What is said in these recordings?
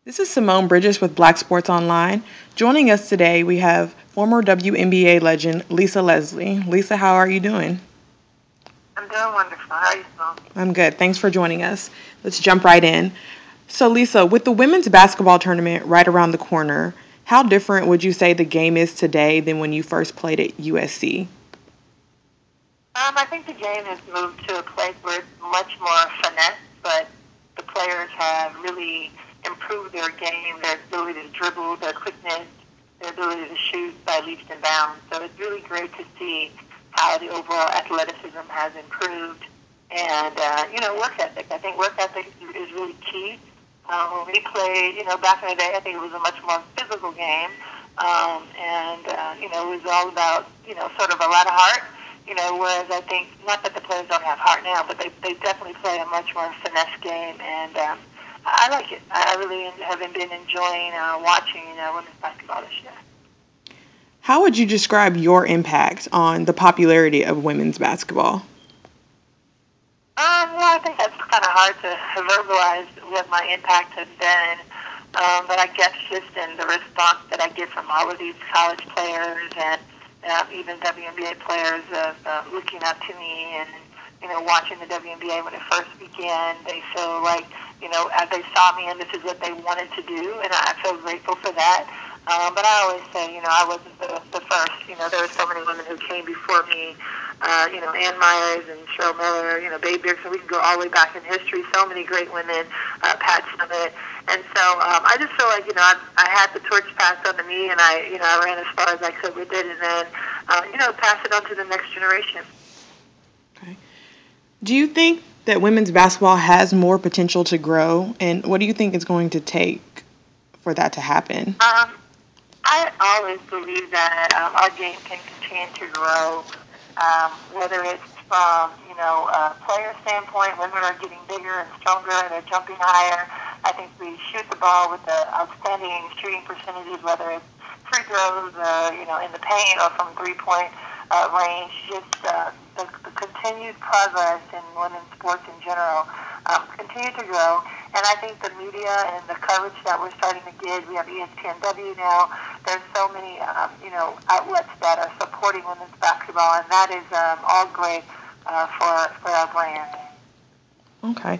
This is Simone Bridges with Black Sports Online. Joining us today, we have former WNBA legend Lisa Leslie. Lisa, how are you doing? I'm doing wonderful. How are you, Simone? I'm good. Thanks for joining us. Let's jump right in. So, Lisa, with the women's basketball tournament right around the corner, how different would you say the game is today than when you first played at USC? I think the game has moved to a place where it's much more finesse, but the players have really improved their game, their ability to dribble, their quickness, their ability to shoot by leaps and bounds. So it's really great to see how the overall athleticism has improved. And, work ethic. I think work ethic is really key. When we played, back in the day, I think it was a much more physical game. It was all about, sort of a lot of heart. Whereas I think, not that the players don't have heart now, but they definitely play a much more finesse game, and I like it. I really have been enjoying watching women's basketball this year. How would you describe your impact on the popularity of women's basketball? Well, I think that's kind of hard to verbalize what my impact has been, but I guess just in the response that I get from all of these college players and even WNBA players looking up to me and, watching the WNBA when it first began, they feel like, as they saw me and this is what they wanted to do, and I feel grateful for that. But I always say, I wasn't the first. There were so many women who came before me, Ann Myers and Cheryl Miller, Babe Dixon. We can go all the way back in history. So many great women, Pat Summitt. And so I just feel like, I had the torch passed on to me, and I ran as far as I could with it, and then, pass it on to the next generation. Okay. Do you think that women's basketball has more potential to grow, and what do you think it's going to take for that to happen? I always believe that our game can continue to grow, whether it's from, a player standpoint, women are getting bigger and stronger and they're jumping higher. I think we shoot the ball with the outstanding shooting percentages, whether it's free throws, in the paint or from three-point range. Just the continued progress in women's sports in general continue to grow. And I think the media and the coverage that we're starting to get, we have ESPNW now. There's so many, outlets that are supporting women's basketball, and that is all great for our brand. Okay.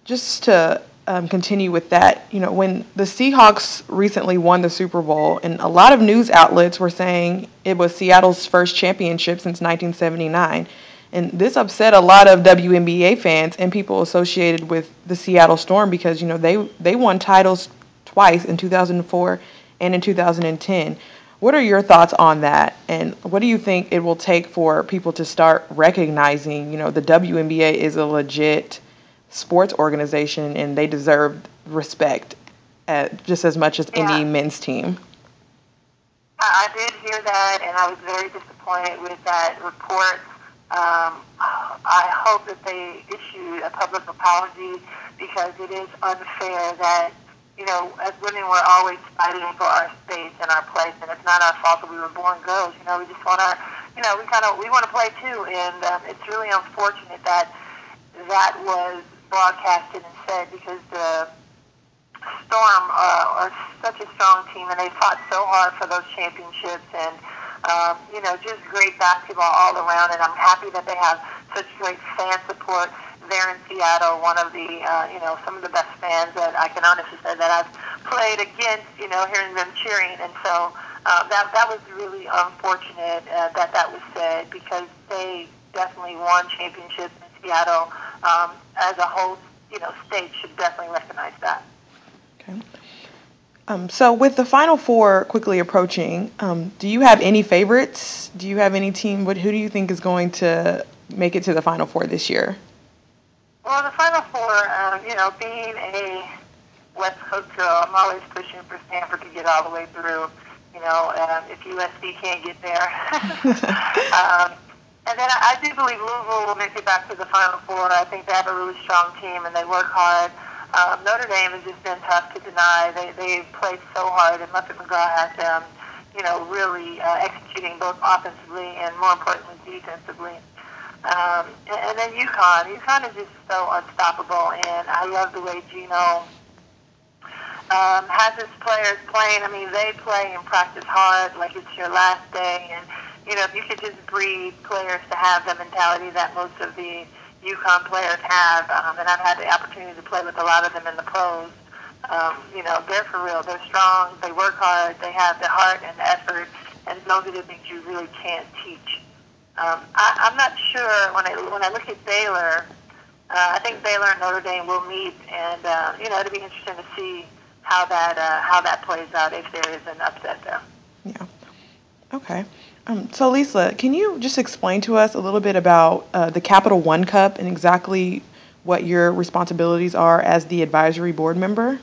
Just to continue with that, when the Seahawks recently won the Super Bowl, and a lot of news outlets were saying it was Seattle's first championship since 1979. And this upset a lot of WNBA fans and people associated with the Seattle Storm because, they won titles twice in 2004 and in 2010. What are your thoughts on that? And what do you think it will take for people to start recognizing, the WNBA is a legit sports organization and they deserve respect just as much as any men's team? I did hear that, and I was very disappointed with that report. I hope that they issue a public apology because it is unfair that, as women we're always fighting for our space and our place, and it's not our fault that we were born girls. We just want to, we want to play too, and it's really unfortunate that that was broadcasted and said because the Storm are such a strong team and they fought so hard for those championships and just great basketball all around, and I'm happy that they have such great fan support there in Seattle. One of the, some of the best fans that I can honestly say that I've played against, hearing them cheering, and so that was really unfortunate that was said because they definitely won championships in Seattle. As a whole, state should definitely recognize that. Okay. So with the Final Four quickly approaching, do you have any favorites? Do you have any team? Who do you think is going to make it to the Final Four this year? Well, the Final Four, being a West Coast girl, I'm always pushing for Stanford to get all the way through. If USC can't get there. And then I do believe Louisville will make it back to the Final Four. I think they have a really strong team and they work hard. Notre Dame has just been tough to deny. They played so hard, and Muffet McGraw has them, really executing both offensively and, more importantly, defensively. And then UConn. UConn is just so unstoppable, and I love the way Gino has his players playing. I mean, they play and practice hard like it's your last day. And, if you could just breed players to have the mentality that most of the UConn players have, and I've had the opportunity to play with a lot of them in the pros, they're for real. They're strong. They work hard. They have the heart and the effort. And those are the things you really can't teach. I'm not sure when I look at Baylor. I think Baylor and Notre Dame will meet, and it'll be interesting to see how that plays out if there is an upset there. Yeah. Okay. So Lisa, can you just explain to us a little bit about the Capital One Cup and exactly what your responsibilities are as the advisory board member?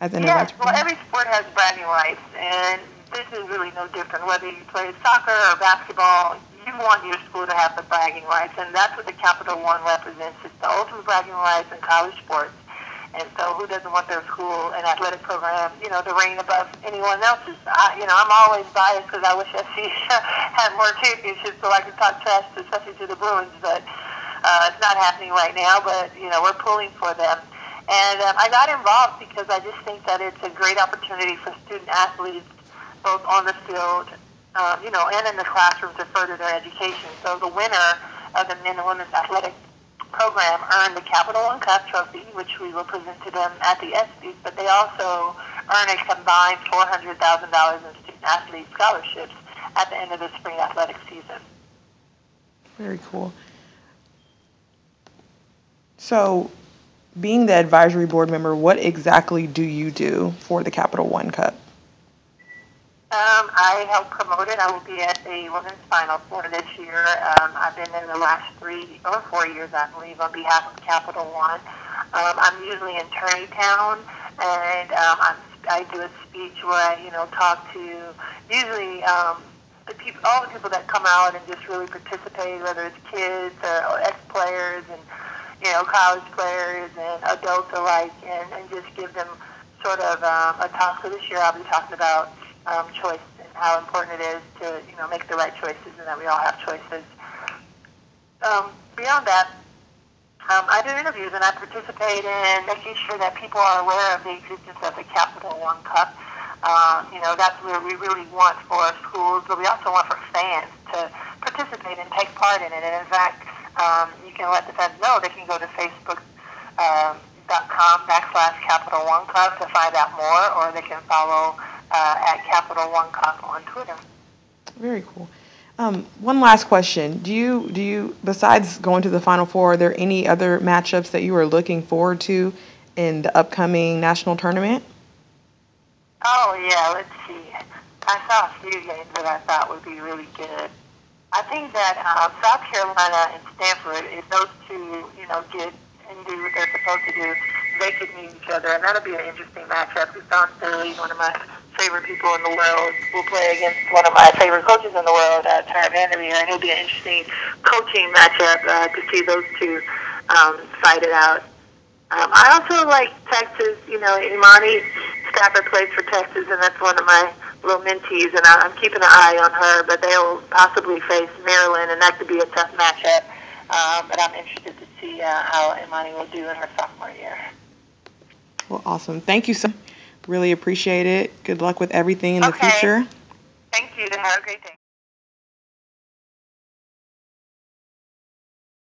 Yes. Well, every sport has bragging rights, and this is really no different. Whether you play soccer or basketball, you want your school to have the bragging rights, and that's what the Capital One represents. It's the ultimate bragging rights in college sports. And so who doesn't want their school and athletic program, to reign above anyone else's? I'm always biased because I wish SC had more championships so I could talk trash, especially to the Bruins, but it's not happening right now, but, we're pulling for them. And I got involved because I just think that it's a great opportunity for student athletes, both on the field, and in the classroom to further their education. So the winner of the men and women's athletic program earned the Capital One Cup trophy, which we will present to them at the ESPYs, but they also earn a combined $400,000 in student athlete scholarships at the end of the spring athletic season. Very cool. So, being the advisory board member, what exactly do you do for the Capital One Cup? I help promote it. I will be at the women's final for this year. I've been in the last 3 or 4 years, I believe, on behalf of Capital One. I'm usually in Tarrytown, and I do a speech where I, talk to usually all the people that come out and just really participate, whether it's kids or ex-players and college players and adults alike, and just give them sort of a talk. So this year I'll be talking about choice and how important it is to make the right choices, and that we all have choices. Beyond that, I do interviews and I participate in making sure that people are aware of the existence of the Capital One Cup. That's where we really want for our schools, but we also want for fans to participate and take part in it. And in fact, you can let the fans know they can go to Facebook.com/Capital One Cup to find out more, or they can follow at Capital One Cup on Twitter. Very cool. One last question. Do you, besides going to the Final Four, are there any other matchups that you are looking forward to in the upcoming national tournament? Oh, yeah, let's see. I saw a few games that I thought would be really good. I think that South Carolina and Stanford, if those two, get and do what they're supposed to do, they could meet each other, and that'll be an interesting matchup. Don Sterling, one of my favorite people in the world, will play against one of my favorite coaches in the world, Tara Vandermeer, and it'll be an interesting coaching matchup to see those two fight it out. I also like Texas. Imani Stafford plays for Texas, and that's one of my little mentees, and I'm keeping an eye on her, but they'll possibly face Maryland, and that could be a tough matchup. But I'm interested to see how Imani will do in her sophomore year. Well, awesome. Thank you so much. Really appreciate it. Good luck with everything in the future. Thank you. Have a great day.